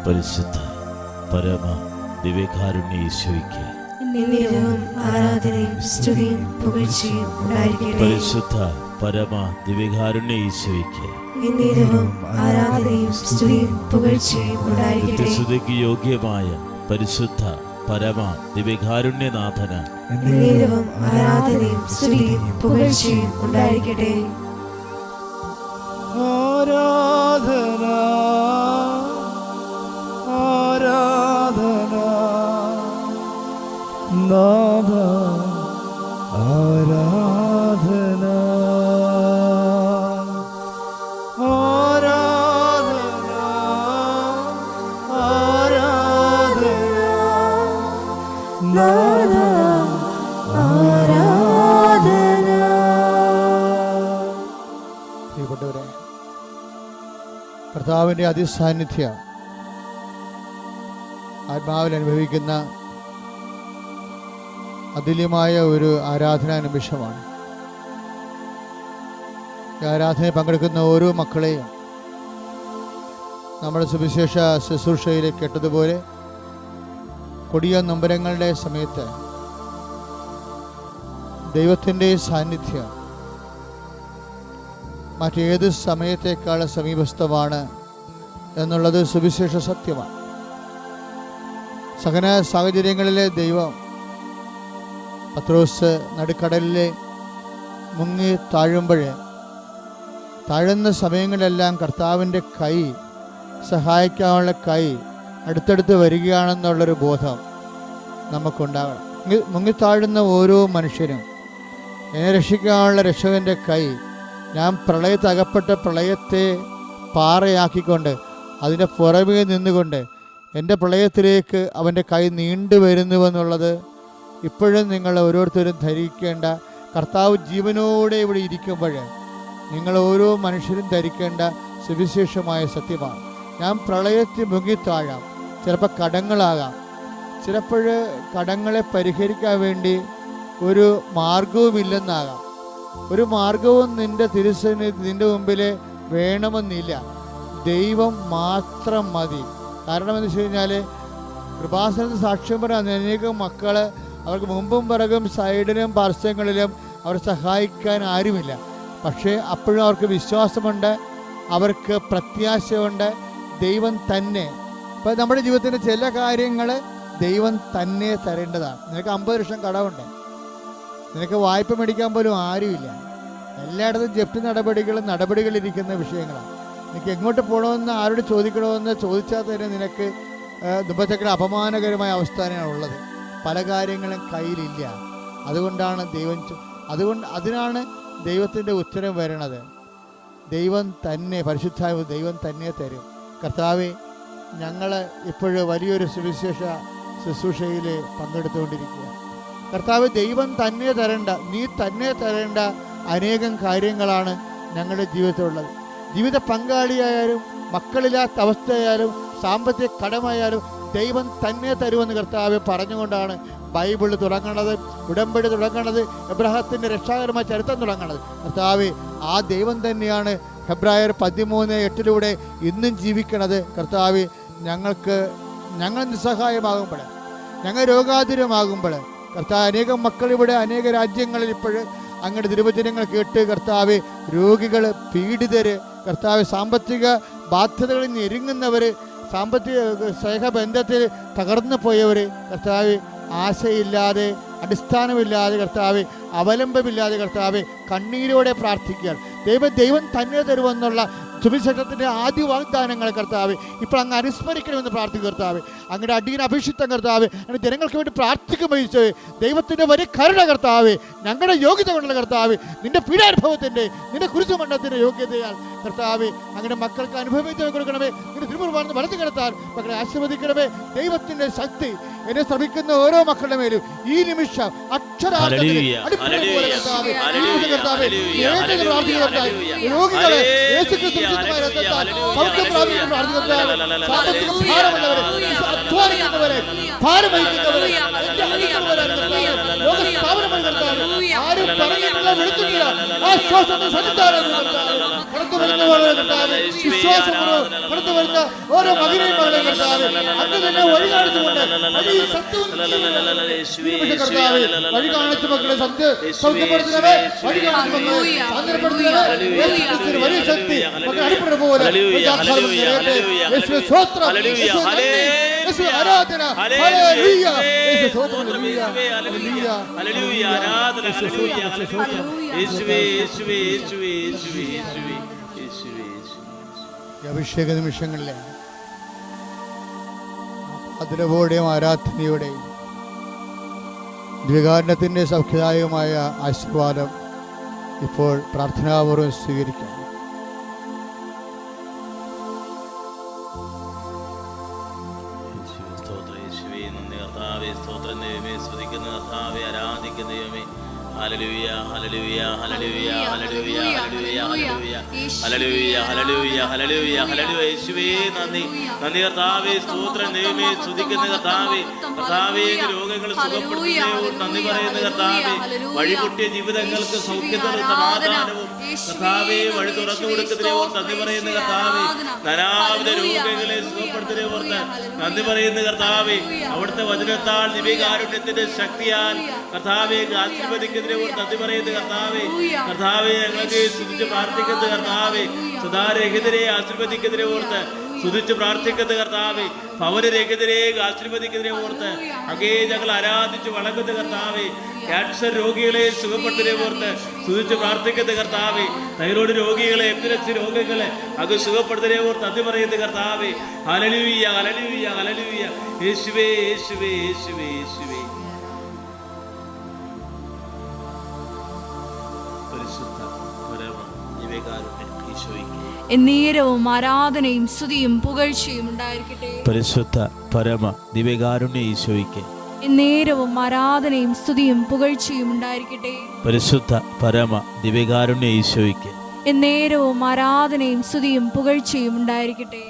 പരിശുദ്ധ പരമ ദിവ്യകാരുണ്യ ഈശോയ്ക്ക് ആരാധനയും സ്തുതിയും പുകഴ്ചയും ഉണ്ടായിരിക്കട്ടെ. പരിശുദ്ധ പരമ ദിവ്യകാരുണ്യ ഈശോയ്ക്ക് ആരാധനയും സ്തുതിയും പുകഴ്ചയും ഉണ്ടായിരിക്കട്ടെ. നിത്യസ്തുതിക്ക് യോഗ്യമായ പരിശുദ്ധ പരമ ദിവ്യകാരുണ്യനാഥന് ആരാധനയും സ്തുതിയും പുകഴ്ചയും ഉണ്ടായിരിക്കട്ടെ. ആരാധന ആരാധന നാഥ ആരാധന ആരാധന ആരാധന നാഥ ആരാധന. പ്രിയപ്പെട്ടവരെ, കർത്താവിൻ്റെ അതിസാന്നിധ്യം ആത്മാവിൽ അനുഭവിക്കുന്ന അതുല്യമായ ഒരു ആരാധനാ നിമിഷമാണ്. ഈ ആരാധനയിൽ പങ്കെടുക്കുന്ന ഓരോ മക്കളെയും നമ്മുടെ സുവിശേഷ ശുശ്രൂഷയിൽ കേട്ടതുപോലെ കൊടിയ നൊമ്പരങ്ങളുടെ സമയത്ത് ദൈവത്തിൻ്റെ സാന്നിധ്യം മറ്റേത് സമയത്തേക്കാൾ സമീപസ്ഥമാണ് എന്നുള്ളത് സുവിശേഷ സത്യമാണ്. സഹന സാഹചര്യങ്ങളിലെ ദൈവം പത്രോസ് നടുക്കടലിലെ മുങ്ങി താഴുന്ന സമയങ്ങളിലെല്ലാം കർത്താവിൻ്റെ കൈ, സഹായിക്കാനുള്ള കൈ അടുത്തടുത്ത് വരികയാണെന്നുള്ളൊരു ബോധം നമുക്കുണ്ടാകണം. മുങ്ങിത്താഴുന്ന ഓരോ മനുഷ്യരും എന്നെ രക്ഷിക്കാനുള്ള രക്ഷകൻ്റെ കൈ, ഞാൻ പ്രളയത്തകപ്പെട്ട പ്രളയത്തെ പാറയാക്കിക്കൊണ്ട് അതിൻ്റെ പുറമേ നിന്നുകൊണ്ട് എൻ്റെ പ്രളയത്തിലേക്ക് അവൻ്റെ കൈ നീണ്ടുവരുന്നുവെന്നുള്ളത് ഇപ്പോഴും നിങ്ങൾ ഓരോരുത്തരും ധരിക്കേണ്ട, കർത്താവ് ജീവനോടെ ഇവിടെ ഇരിക്കുമ്പോൾ നിങ്ങൾ ഓരോ മനുഷ്യരും ധരിക്കേണ്ട സുവിശേഷമായ സത്യമാണ്. ഞാൻ പ്രളയത്തിൽ മുങ്ങിത്താഴാം. ചിലപ്പോൾ കടങ്ങളാകാം. ചിലപ്പോൾ കടങ്ങളെ പരിഹരിക്കാൻ വേണ്ടി ഒരു മാർഗവുമില്ലെന്നാകാം. ഒരു മാർഗവും നിൻ്റെ നിൻ്റെ മുമ്പിൽ വേണമെന്നില്ല. ദൈവം മാത്രം മതി. കാരണം എന്ന് വെച്ച് കഴിഞ്ഞാൽ കൃപാസനത്തിൽ സാക്ഷ്യം പറയാൻ അനേകം മക്കൾ, അവർക്ക് മുമ്പും പിറകും സൈഡിലും പാർശ്വങ്ങളിലും അവർ സഹായിക്കാൻ ആരുമില്ല. പക്ഷേ അപ്പോഴും അവർക്ക് വിശ്വാസമുണ്ട്, അവർക്ക് പ്രത്യാശയുണ്ട്. ദൈവം തന്നെ. ഇപ്പം നമ്മുടെ ജീവിതത്തിൻ്റെ ചില കാര്യങ്ങൾ ദൈവം തന്നെ തരേണ്ടതാണ്. നിനക്ക് 50 ലക്ഷം കടമുണ്ട്, നിനക്ക് വായ്പ മേടിക്കാൻ പോലും ആരുമില്ല. എല്ലായിടത്തും ജപ്തി നടപടികളിരിക്കുന്ന വിഷയങ്ങളാണ്. നിനക്ക് എങ്ങോട്ട് പോകണമെന്ന് ആരോട് ചോദിക്കണമെന്ന് ചോദിച്ചാൽ തന്നെ നിനക്ക് ദുഃഖച്ചക്ര അപമാനകരമായ അവസ്ഥയാണ് ഉള്ളത്. പല കാര്യങ്ങളും കയ്യിലില്ല. അതുകൊണ്ടാണ് അതിനാണ് ദൈവത്തിൻ്റെ ഉത്തരം വരണത്. ദൈവം തന്നെ, പരിശുദ്ധായ ദൈവം തന്നെ തരും. കർത്താവെ, ഞങ്ങൾ ഇപ്പോഴും വലിയൊരു സുവിശേഷ ശുശ്രൂഷയിൽ പങ്കെടുത്തുകൊണ്ടിരിക്കുക. കർത്താവ്, ദൈവം തന്നെ തരേണ്ട, നീ തന്നെ തരേണ്ട അനേകം കാര്യങ്ങളാണ് ഞങ്ങളുടെ ജീവിതത്തിലുള്ളത്. ജീവിത പങ്കാളിയായാലും മക്കളില്ലാത്ത അവസ്ഥയായാലും സാമ്പത്തിക കടമായാലും ദൈവം തന്നെ തരുമെന്ന് കർത്താവ് പറഞ്ഞുകൊണ്ടാണ് ബൈബിൾ തുടങ്ങണത്, ഉടമ്പടി തുടങ്ങണത്, എബ്രഹാത്തിൻ്റെ രക്ഷാകരമായ ചരിത്രം തുടങ്ങണത്. കർത്താവ്, ആ ദൈവം തന്നെയാണ് ഹെബ്രായർ 13:8 ഇന്നും ജീവിക്കണത്. കർത്താവ്, ഞങ്ങൾ നിസ്സഹായമാകുമ്പോൾ, ഞങ്ങൾ രോഗാതുരമാകുമ്പോൾ, കർത്താവ്, അനേകം മക്കളിവിടെ അനേക രാജ്യങ്ങളിൽ ഇപ്പോഴും അങ്ങയുടെ തിരുവചനങ്ങൾ കേട്ട് കർത്താവ്, രോഗികൾ, പീഡിതർ, കർത്താവ്, സാമ്പത്തിക ബാധ്യതകളിൽ ഞെരുങ്ങുന്നവർ, സാമ്പത്തിക സ്നേഹബന്ധത്തിൽ തകർന്നു പോയവർ, കർത്താവ്, ആശയില്ലാതെ, അടിസ്ഥാനമില്ലാതെ, കർത്താവ്, അവലംബമില്ലാതെ, കർത്താവ്, കണ്ണീരോടെ പ്രാർത്ഥിക്കുക. ദൈവം തന്നെ തരുമെന്നുള്ള സുവിശേഷത്തിൻ്റെ ആദ്യ വാഗ്ദാനങ്ങൾ കർത്താവ് ഇപ്പോൾ അങ്ങ് അനുസ്മരിക്കണമെന്ന് പ്രാർത്ഥിക്കും. കർത്താവ്, അങ്ങയുടെ അടിയൻ അഭിഷിക്ത കർത്താവ്, അങ്ങനെ ജനങ്ങൾക്ക് വേണ്ടി പ്രാർത്ഥിക്കുമ്പോൾ ദൈവത്തിൻ്റെ വലിയ കരുണ കർത്താവ്, ഞങ്ങളുടെ യോഗ്യത കൊണ്ടുള്ള കർത്താവ്, നിന്റെ പീഡാനുഭവത്തിൻ്റെ, നിന്റെ കുരിശുമരണത്തിൻ്റെ യോഗ്യതയാൽ കർത്താവ് അങ്ങനെ മക്കൾക്ക് അനുഭവിച്ചു കൊടുക്കണമേ. നിന്റെ തിരുമുറിവാർന്ന് വലത്ത് കിടത്താൻ മക്കളെ ആശീർവദിക്കണമേ. ദൈവത്തിൻ്റെ ശക്തി എന്നെ ശ്രമിക്കുന്ന ഓരോ മക്കളുടെ മേലും ഈ നിമിഷം അക്ഷരാർത്ഥത്തിൽ രോഗികളെ യേശുക്രിസ്തു സൗഖ്യം പ്രാപിക്കാൻ പ്രാർത്ഥിക്കട്ടെ. സാമ്പത്തിക ഭാരമുള്ളവരെ, അധ്വാനിക്കുന്നവരെ, ഭാരം വഹിക്കുന്നവരെ, ലോകസ്ഥാപനമായി കർത്താവ്, ആരും പറഞ്ഞിട്ടില്ല, വിളിച്ചിട്ടില്ല, ആ ശ്വാസത്തെ സന്നിധാനം കടന്നു കടന്നു പോകുന്ന കർത്താവേ, വിശ്വാസപൂർവ്വം കടന്നു വരുന്ന ഓരോ മകനെയും മകളെയും കർത്താവേ, അങ്ങ് തന്നെ വഴി കാണിച്ചുകൊണ്ട് വഴി സത്യവും കർത്താവേ, വഴി കാണിച്ച മക്കളെ സൗഖ്യപ്പെടുത്തുന്നവേ, വഴി കാണിച്ച മക്കളെ സാന്ത്വനപ്പെടുത്തുന്നവേ, യേശുക്രിസ്തുവിന്റെ വലിയ ശക്തി മക്കളെ അടിപ്പെടുന്ന പോലെ യേശുവേ സ്തോത്രം, യേശുവേ ആരാധന, ഹല്ലേലൂയ, യേശുവേ സ്തോത്രം, ഹല്ലേലൂയ, ഹല്ലേലൂയ, ഹല്ലേലൂയ, ആരാധന, ഹല്ലേലൂയ, യേശുവേ, യേശുവേ, യേശുവേ, യേശുവേ, യേശുവേ, യേശുവേ. ഈ അഭിഷേക നിമിഷങ്ങളിലെ അതിരവോടെയും ആരാധനയോടെയും ദ്വികാരണത്തിൻ്റെ സൗഖ്യദായകമായ ആശീർവാദം ഇപ്പോൾ പ്രാർത്ഥനാപൂർവ്വം സ്വീകരിക്കാം. ആരാധിക്കുന്ന ദൈവമേ, hallelujah, hallelujah, hallelujah, hallelujah, hallelujah, hallelujah, hallelujah, hallelujah, hallelujah. യേശുവേ നന്ദി, നന്ദി കർത്താവേ, സ്തോത്രം ദൈവമേ, സ്തുതിക്കുന്ന കർത്താവേ, കർത്താവേ രോഗങ്ങൾ സുഖപ്പെടുത്തുന്നതിന് നന്ദി പറയുന്ന കർത്താവേ, വഴിപൊട്ടിയ ജീവിതങ്ങൾക്ക് സൗഖ്യവും സമാധാനവും കർത്താവേ, വഴി തുറന്നു കൊടുക്കുന്നതിനെ ഓർത്ത് നന്ദി പറയുന്ന കർത്താവേ, ധാരാവിധ രോഗങ്ങളെ സുഖപ്പെടുത്തുന്നതിനെ ഓർത്ത് നന്ദി പറയുന്ന കർത്താവേ, അവിടുത്തെ വചനത്താൽ ദിവ്യകാരുണ്യത്തിന്റെ ശക്തിയാൽ കർത്താവേ ആശീർവദിക്കുന്നതിനെ ഓർത്ത് നന്ദി പറയുന്ന കർത്താവേ, കർത്താവേ ഞങ്ങൾക്ക് സ്തുതിച്ച് പ്രാർത്ഥിക്കുന്ന കർത്താവേ, സദാരഹിതരെ ആശീർവദിക്കുന്നതിനെ ഓർത്ത് സ്തുതിച്ച് പ്രാർത്ഥിക്കുന്ന കർത്താവേ, ഭവനരഹിതരെ ആശീർവദിക്കുന്നതിനെ ഓർത്ത് അങ്ങേ ഞങ്ങൾ ആരാധിച്ച് വണങ്ങുന്ന കർത്താവേ, ക്യാൻസർ രോഗികളെ സുഖപ്പെടുന്നതിനെ ഓർത്ത് സ്തുതിച്ച് പ്രാർത്ഥിക്കുന്ന കർത്താവേ, തൈറോയ്ഡ് രോഗികളെ, എപ്പിലെപ്സി രോഗങ്ങളെ അങ്ങ് സുഖപ്പെടുന്നതിനെ ഓർത്ത് നന്ദി പറയുന്ന കർത്താവേ, ഹല്ലേലൂയ, ഹല്ലേലൂയ, ഹല്ലേലൂയ, യേശുവേ, യേശുവേ, യേശുവേ, യേശുവേ. പരിശുദ്ധ പരമ ദിവ്യകാരുണ്യ ഈശോയ്ക്ക് എന്നേരവും ആരാധനയും സ്തുതിയും പുകഴ്ചയും ഉണ്ടായിരിക്കട്ടെ. പരിശുദ്ധ പരമ ദിവ്യകാരുണ്യ ഈശോയ്ക്ക് എന്നേരവും ആരാധനയും സ്തുതിയും പുകഴ്ചയും ഉണ്ടായിരിക്കട്ടെ. പരിശുദ്ധ പരമ ദിവ്യകാരുണ്യ ഈശോയ്ക്ക് എന്നേരവും ആരാധനയും സ്തുതിയും പുകഴ്ചയും ഉണ്ടായിരിക്കട്ടെ.